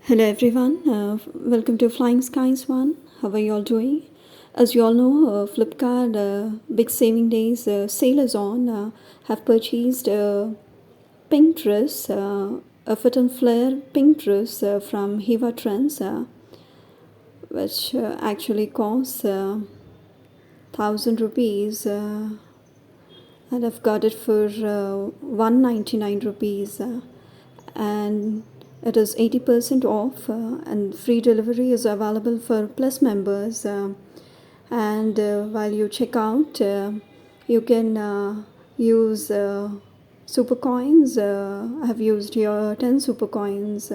Hello everyone, welcome to Flying Skies One. How are you all doing? As you all know, Flipkart Big Saving Days sale is on. Have purchased a pink dress, a fit and flare pink dress from Hiva Trends, which actually costs 1000 rupees, and I've got it for 199 rupees. And it is 80% off, and free delivery is available for Plus members. And while you check out, you can use super coins. I have used your 10 super coins.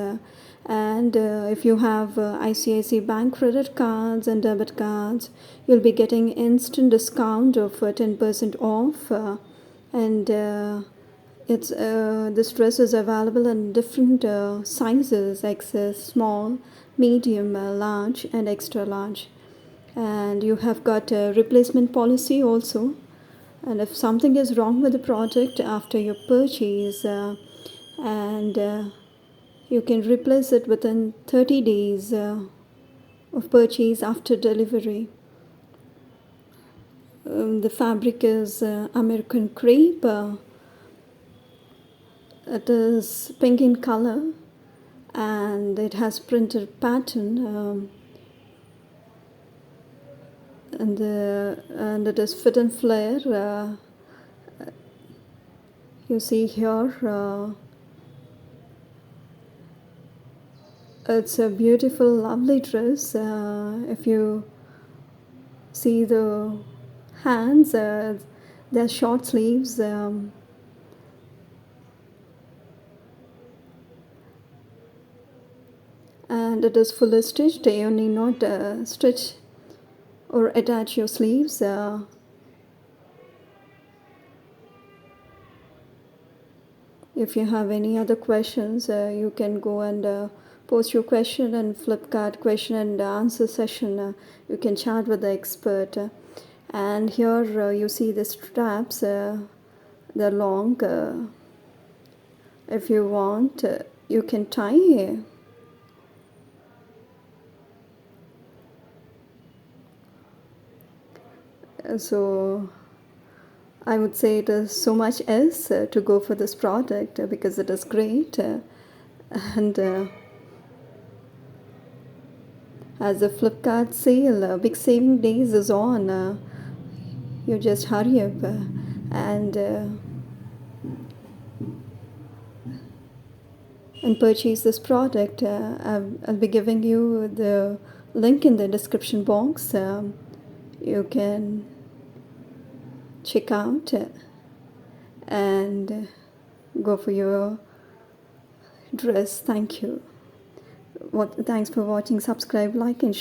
And if you have ICICI Bank credit cards and debit cards, you'll be getting instant discount of 10% off. And it's This dress is available in different sizes: XS, small, medium, large, and extra large. And you have got a replacement policy also. And if something is wrong with the product after your purchase, and you can replace it within 30 days of purchase after delivery. The fabric is American crepe. It is pink in color, and it has printed pattern, and it is fit and flare. You see here, it's a beautiful, lovely dress. If you see the hands, they're short sleeves. And it is fully stitched. You need not stitch or attach your sleeves. If you have any other questions, you can go and post your question in Flipkart question and answer session. You can chat with the expert. And here you see the straps. They're long. If you want, you can tie. So I would say it is so much else to go for this product because it is great. And as the Flipkart sale, big saving days is on, you just hurry up and purchase this product. I'll be giving you the link in the description box. You can check out and go for your dress. Thank you. Thanks for watching. Subscribe, like, and share.